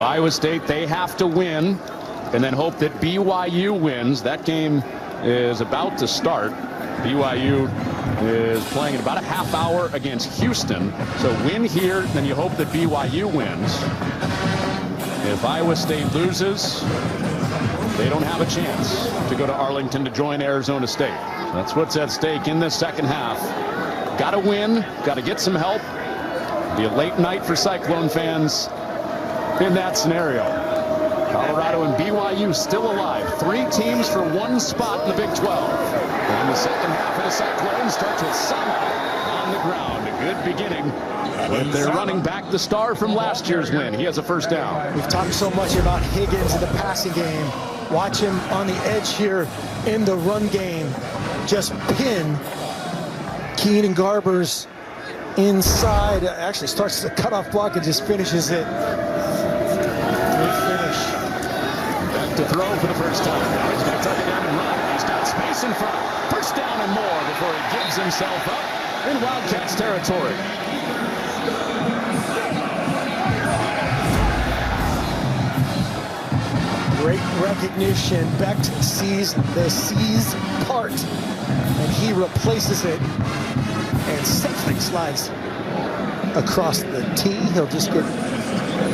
Iowa State, they have to win and then hope that BYU wins. That game is about to start. BYU is playing in about a half hour against Houston. So win here, then you hope that BYU wins. If Iowa State loses, they don't have a chance to go to Arlington to join Arizona State. That's what's at stake in this second half. Got to win, got to get some help. Be a late night for Cyclone fans in that scenario. Colorado and BYU still alive. 3 teams for 1 spot in the Big 12. And the second half of the Cyclones starts with Sama on the ground. A good beginning with their running back, the star from last year's win. He has a first down. We've talked so much about Higgins in the passing game. Watch him on the edge here in the run game. Just pin Keenan Garbers inside. Actually starts the cutoff block and just finishes it. To throw for the first time. Now he's going to tuck it down and run. He's got space in front. First down and more before he gives himself up in Wildcats territory. Great recognition. Becht sees the C's part, and he replaces it and safely slides across the T. He'll just get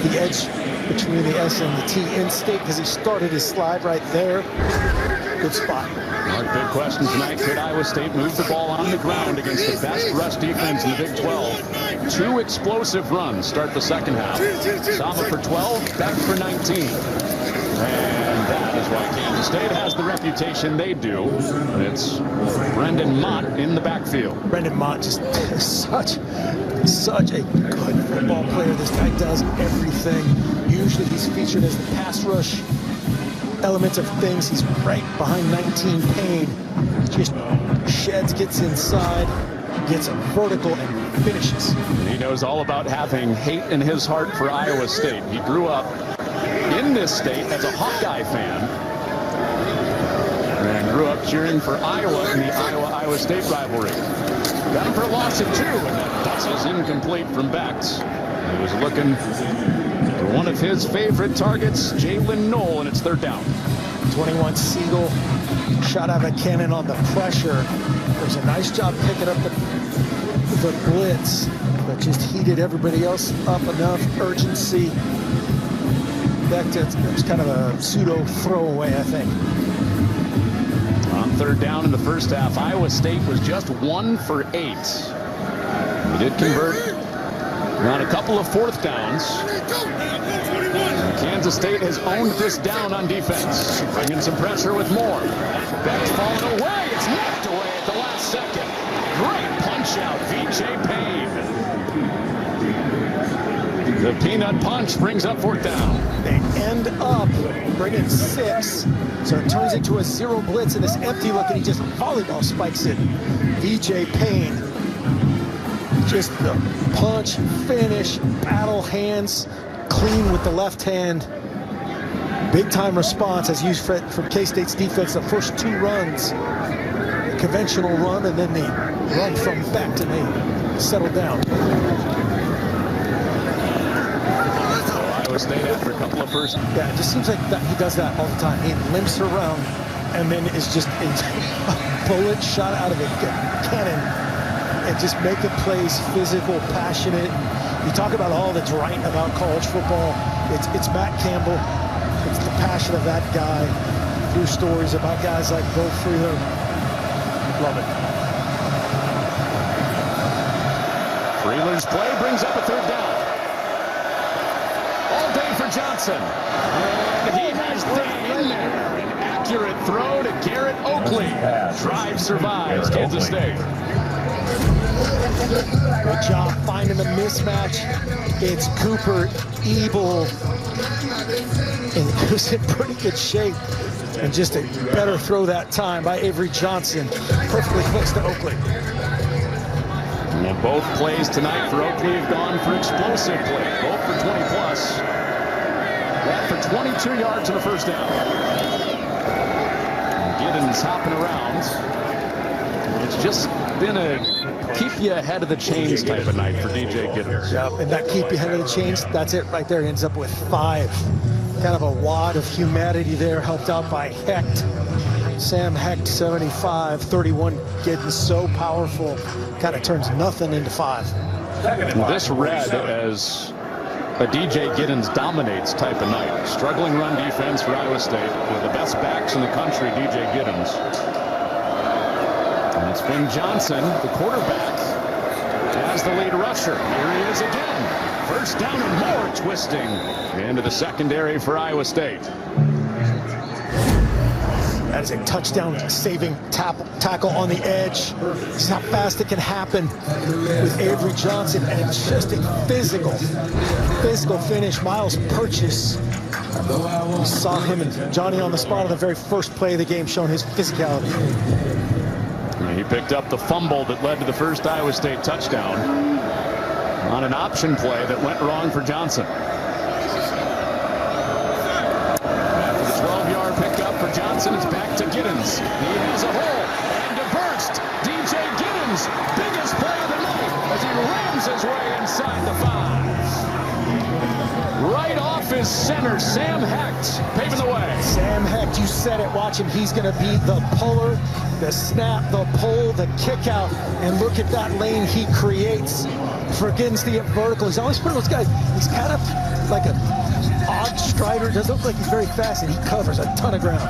the edge between the S and the T in state because he started his slide right there. Good spot. Our big question tonight, could Iowa State move the ball on the ground against the best rush defense in the Big 12? 2 explosive runs start the second half. Sama for 12, Becht for 19. And that is why Kansas State has the reputation they do. And it's Brendan Mott in the backfield. Brendan Mott, just such a good football player. This guy does everything. Usually he's featured as the pass rush element of things. He's right behind 19 Payne. Just sheds, gets inside, gets a vertical, and finishes. And he knows all about having hate in his heart for Iowa State. He grew up in this state as a Hawkeye fan and grew up cheering for Iowa in the Iowa-Iowa State rivalry. Got him for a loss of 2, and that pass is incomplete from Becht. He was looking for one of his favorite targets, Jalen Knoll, and it's 3rd down. 21 Siegel shot out of a cannon on the pressure. There's a nice job picking up the blitz, but just heated everybody else up enough. Urgency. Becht, it was kind of a pseudo throwaway, I think. On 3rd down in the first half, Iowa State was just 1 for 8. He did convert on a couple of 4th downs. And Kansas State has owned this down on defense, bringing some pressure with more. Becht falling away. It's knocked away at the last second. Great punch out, VJ Payne. The peanut punch brings up 4th down. They end up bringing 6. So it turns into a 0 blitz in this empty look, and he just volleyball spikes it. VJ Payne. Just the punch, finish, battle hands, clean with the left hand. Big time response as used from K-State's defense. The first 2 runs, conventional run, and then the run from Becht, and they settle down. Iowa State after a couple of first. Yeah, it just seems like that he does that all the time. He limps around and then is just a bullet shot out of a cannon and just making plays, physical, passionate. You talk about all that's right about college football. It's Matt Campbell. It's the passion of that guy through stories about guys like Bo Freeland. Love it. Freeland's play brings up a 3rd down. All day for Johnson. And he has Day in there. An accurate throw to Garrett Oakley. Drive survives Kansas State. Good job finding the mismatch. It's Cooper Ebel. And he was in pretty good shape. And just a better throw that time by Avery Johnson. Perfectly fixed to Oakley. And both plays tonight for Oakley have gone for explosive play. Both for 20 plus. That for 22 yards in the first down. And Giddens hopping around. It's just been a keep you ahead of the chains type of night for DJ Giddens. Yep, and that keep you ahead of the chains, that's it right there. Ends up with 5. Kind of a wad of humanity there, helped out by Hecht. Sam Hecht, 75, 31 Giddens, so powerful. Kind of turns nothing into 5. This read as a DJ Giddens dominates type of night. Struggling run defense for Iowa State with the best backs in the country, DJ Giddens. And it's Finn Johnson, the quarterback, as the lead rusher. Here he is again. First down and more, twisting into the secondary for Iowa State. That is a touchdown-saving tackle on the edge. This is how fast it can happen with Avery Johnson, and it's just a physical finish. Miles Purchase. We saw him and Johnny on the spot on the very first play of the game, showing his physicality. He picked up the fumble that led to the first Iowa State touchdown on an option play that went wrong for Johnson. It's back to Giddens. He has a hole and a burst. DJ Giddens, biggest play of the night as he rams his way inside the 5. Right off his center, Sam Hecht paving the way. Sam Hecht, you said it. Watch him. He's going to be the puller, the snap, the pull, the kick out. And look at that lane he creates for Giddens to get vertical. He's always one of those guys. He's kind of like an odd strider. Doesn't look like he's very fast, and he covers a ton of ground.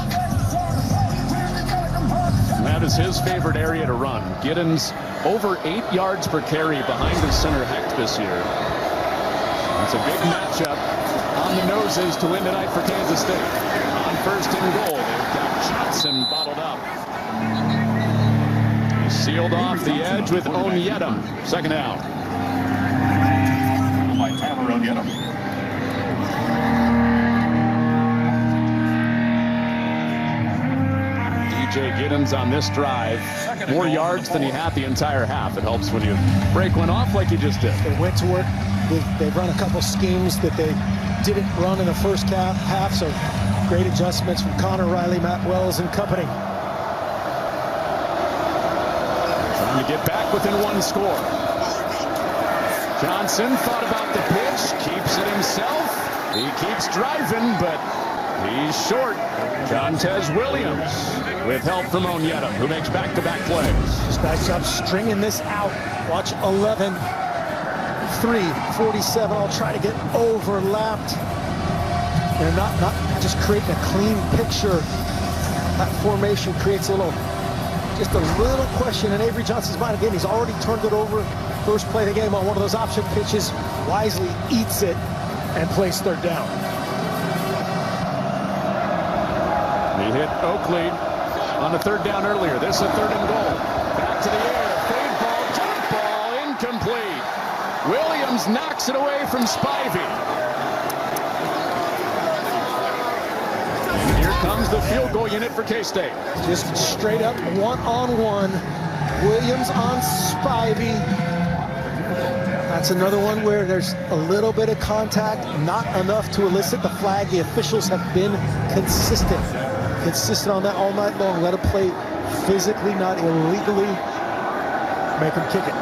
That is his favorite area to run. Giddens over 8 yards per carry behind his center Hecht this year. It's a big matchup on the noses to win tonight for Kansas State. On first and goal, they've got Johnson bottled up. He's sealed off the edge with Onyedem. Second down. By Tyler Onyedem. DJ Giddens on this drive, more yards than he had the entire half. It helps when you break one off like you just did. They went to work. They've run a couple schemes that they didn't run in the first half, so great adjustments from Connor Riley, Matt Wells, and company. Trying to get back within 1 score. Johnson thought about the pitch, keeps it himself. He keeps driving, but he's short. Jontez Williams with help from Onyedem, who makes back-to-back plays. Just nice job stringing this out. Watch 11, 3, 47. I'll try to get overlapped. And not just creating a clean picture. That formation creates just a little question in Avery Johnson's mind. Again, he's already turned it over. First play of the game on one of those option pitches. Wisely eats it and plays third down. He hit Oakley on the third down earlier. This is a third and goal. Back to the air. Fade ball, jump ball, incomplete. Williams knocks it away from Spivey. And here comes the field goal unit for K-State. Just straight up one-on-one. Williams on Spivey. That's another one where there's a little bit of contact, not enough to elicit the flag. The officials have been consistent on that all night long. Let him play physically, not illegally. Make him kick it.